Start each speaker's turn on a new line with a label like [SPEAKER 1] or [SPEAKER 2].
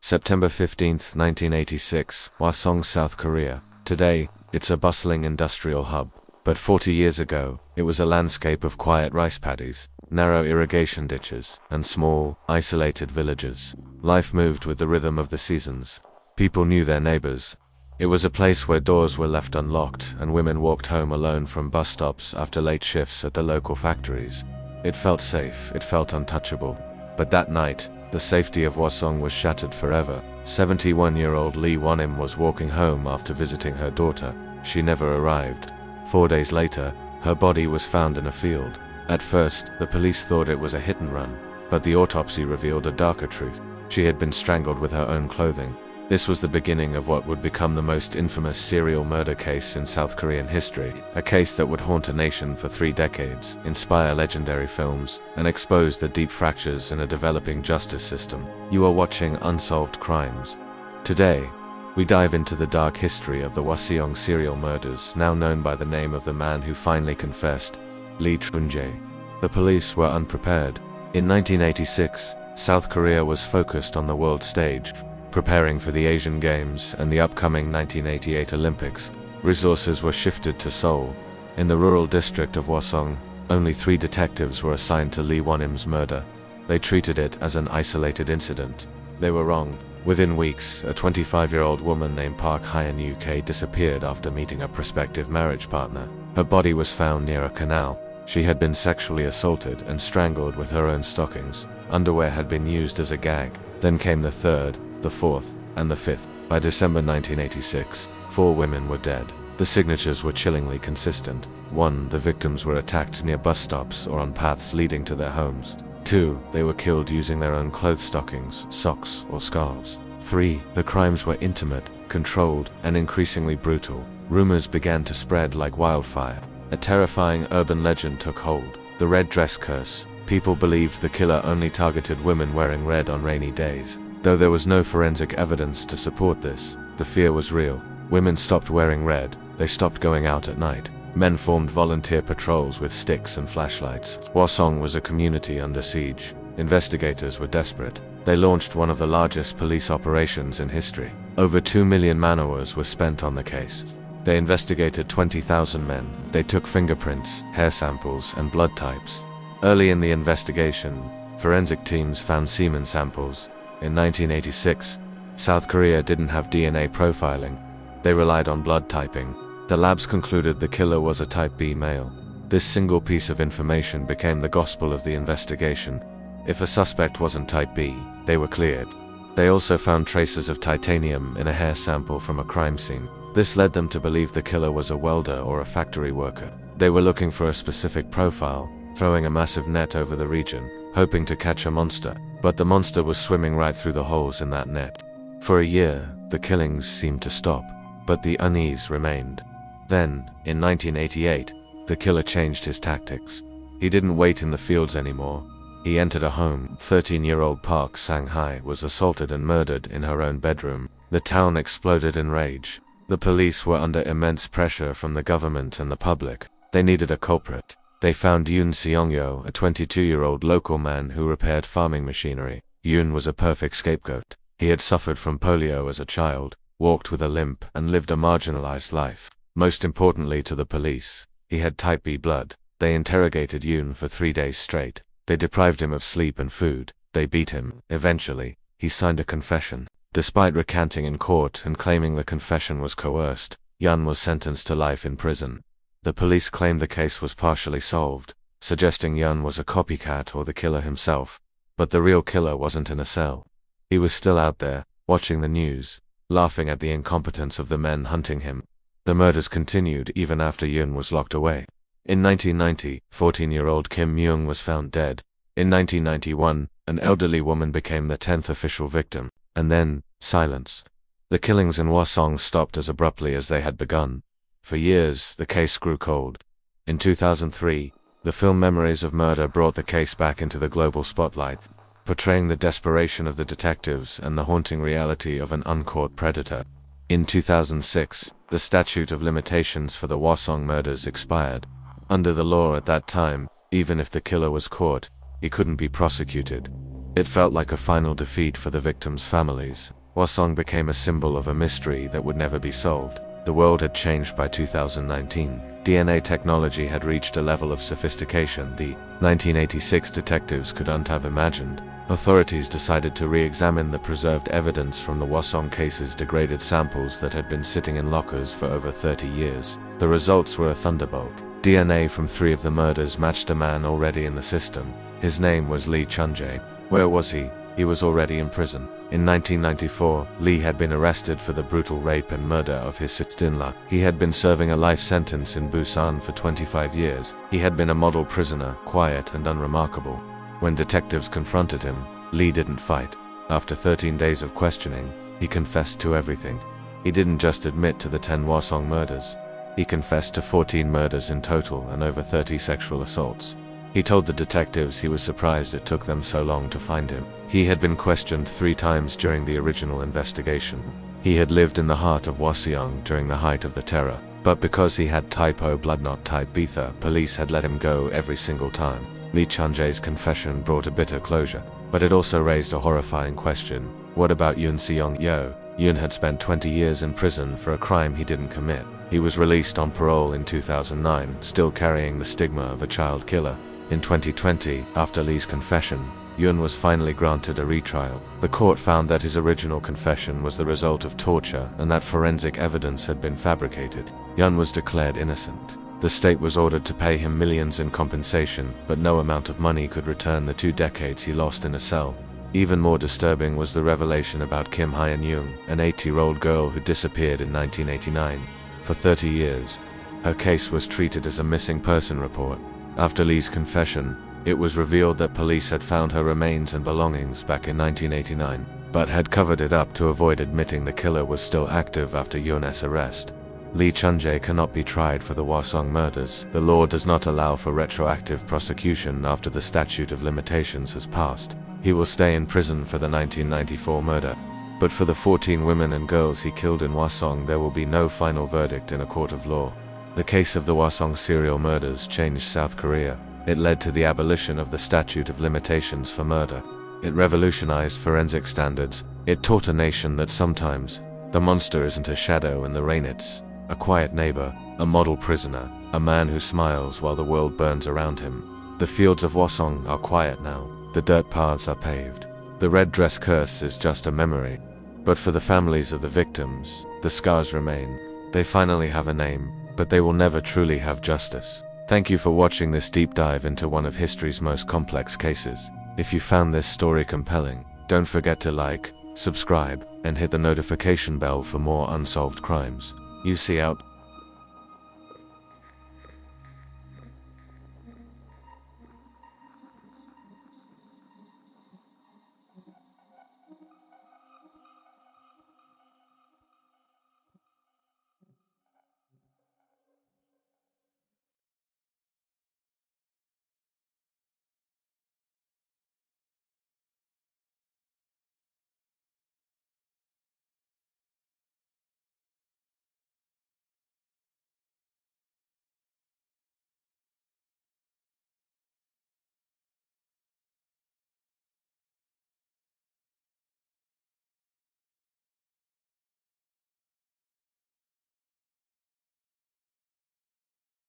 [SPEAKER 1] September 15, 1986, Hwasong, South Korea. Today, it's a bustling industrial hub. But 40 years ago, it was a landscape of quiet rice paddies, narrow irrigation ditches, and small, isolated villages. Life moved with the rhythm of the seasons. People knew their neighbors. It was a place where doors were left unlocked and women walked home alone from bus stops after late shifts at the local factories. It felt safe, it felt untouchable. But that night, the safety of Hwasong was shattered forever. 71-year-old Lee Won-im was walking home after visiting her daughter. She never arrived. 4 days later, her body was found in a field. At first, the police thought it was a hit and run, but the autopsy revealed a darker truth. She had been strangled with her own clothing. This was the beginning of what would become the most infamous serial murder case in South Korean history, a case that would haunt a nation for 3 decades, inspire legendary films, and expose the deep fractures in a developing justice system. You are watching Unsolved Crimes. Today, we dive into the dark history of the Hwaseong serial murders, now known by the name of the man who finally confessed, Lee Chun-jae. The police were unprepared. In 1986, South Korea was focused on the world stage, preparing for the Asian Games and the upcoming 1988 Olympics. Resources were shifted to Seoul. In the rural district of Hwasong, only 3 detectives were assigned to Lee Won-im's murder. They treated it as an isolated incident. They were wrong. Within weeks, a 25-year-old woman named Park Hyun-UK disappeared after meeting a prospective marriage partner. Her body was found near a canal. She had been sexually assaulted and strangled with her own stockings. Underwear had been used as a gag. Then came the 3rd, the 4th, and the 5th. By December 1986, 4 women were dead. The signatures were chillingly consistent. 1. The victims were attacked near bus stops or on paths leading to their homes. 2. They were killed using their own clothes stockings, socks, or scarves. 3. The crimes were intimate, controlled, and increasingly brutal. Rumors began to spread like wildfire. A terrifying urban legend took hold. The red dress curse. People believed the killer only targeted women wearing red on rainy days. Though there was no forensic evidence to support this, the fear was real. Women stopped wearing red. They stopped going out at night. Men formed volunteer patrols with sticks and flashlights. Hwasong was a community under siege. Investigators were desperate. They launched one of the largest police operations in history. Over 2 million man-hours were spent on the case. They investigated 20,000 men. They took fingerprints, hair samples, and blood types. Early in the investigation, forensic teams found semen samples. In 1986, South Korea didn't have DNA profiling. They relied on blood typing. The labs concluded the killer was a type B male. This single piece of information became the gospel of the investigation. If a suspect wasn't type B, they were cleared. They also found traces of titanium in a hair sample from a crime scene. This led them to believe the killer was a welder or a factory worker. They were looking for a specific profile, throwing a massive net over the region, hoping to catch a monster. But the monster was swimming right through the holes in that net. For a year, the killings seemed to stop, but the unease remained. Then, in 1988, the killer changed his tactics. He didn't wait in the fields anymore. He entered a home. 13-year-old Park Sang-hae was assaulted and murdered in her own bedroom. The town exploded in rage. The police were under immense pressure from the government and the public. They needed a culprit. They found Yoon Seong-yo, a 22-year-old local man who repaired farming machinery. Yoon was a perfect scapegoat. He had suffered from polio as a child, walked with a limp, and lived a marginalized life. Most importantly to the police, he had type B blood. They interrogated Yoon for 3 days straight. They deprived him of sleep and food. They beat him. Eventually, he signed a confession. Despite recanting in court and claiming the confession was coerced, Yoon was sentenced to life in prison. The police claimed the case was partially solved, suggesting Yoon was a copycat or the killer himself. But the real killer wasn't in a cell. He was still out there, watching the news, laughing at the incompetence of the men hunting him. The murders continued even after Yoon was locked away. In 1990, 14-year-old Kim Myung was found dead. In 1991, an elderly woman became the 10th official victim. And then, silence. The killings in Hwasong stopped as abruptly as they had begun. For years, the case grew cold. In 2003, the film Memories of Murder brought the case back into the global spotlight, portraying the desperation of the detectives and the haunting reality of an uncaught predator. In 2006, the statute of limitations for the Hwasong murders expired. Under the law at that time, even if the killer was caught, he couldn't be prosecuted. It felt like a final defeat for the victims' families. Hwasong became a symbol of a mystery that would never be solved. The world had changed by 2019. DNA technology had reached a level of sophistication the 1986 detectives couldn't have imagined. Authorities decided to re-examine the preserved evidence from the Hwasong case's degraded samples that had been sitting in lockers for over 30 years. The results were a thunderbolt. DNA from 3 of the murders matched a man already in the system. His name was Lee Chun-jae. Where was he? He was already in prison. In 1994, Lee had been arrested for the brutal rape and murder of his sister-in-law. He had been serving a life sentence in Busan for 25 years. He had been a model prisoner, quiet and unremarkable. When detectives confronted him, Lee didn't fight. After 13 days of questioning, he confessed to everything. He didn't just admit to the 10 Hwasong murders. He confessed to 14 murders in total and over 30 sexual assaults. He told the detectives he was surprised it took them so long to find him. He had been questioned 3 times during the original investigation. He had lived in the heart of Hwaseong during the height of the terror, but because he had type O blood not type beta, police had let him go every single time. Lee Chun-jae's confession brought a bitter closure, but it also raised a horrifying question. What about Yoon Seong-yo? Yoon had spent 20 years in prison for a crime he didn't commit. He was released on parole in 2009, still carrying the stigma of a child killer. In 2020, after Lee's confession, Yoon was finally granted a retrial. The court found that his original confession was the result of torture and that forensic evidence had been fabricated. Yoon was declared innocent. The state was ordered to pay him millions in compensation, but no amount of money could return the 2 decades he lost in a cell. Even more disturbing was the revelation about Kim Hyeon-young, an 8-year-old girl who disappeared in 1989. For 30 years, her case was treated as a missing person report. After Lee's confession, it was revealed that police had found her remains and belongings back in 1989, but had covered it up to avoid admitting the killer was still active after Yoon's arrest. Lee Chun-jae cannot be tried for the Hwasong murders. The law does not allow for retroactive prosecution after the statute of limitations has passed. He will stay in prison for the 1994 murder. But for the 14 women and girls he killed in Hwasong, there will be no final verdict in a court of law. The case of the Hwasong serial murders changed South Korea. It led to the abolition of the statute of limitations for murder. It revolutionized forensic standards. It taught a nation that sometimes, the monster isn't a shadow in the rain, it's a quiet neighbor, a model prisoner, a man who smiles while the world burns around him. The fields of Hwasong are quiet now. The dirt paths are paved. The red dress curse is just a memory. But for the families of the victims, the scars remain. They finally have a name, but they will never truly have justice. Thank you for watching this deep dive into one of history's most complex cases. If you found this story compelling, don't forget to like, subscribe, and hit the notification bell for more unsolved crimes. You see out.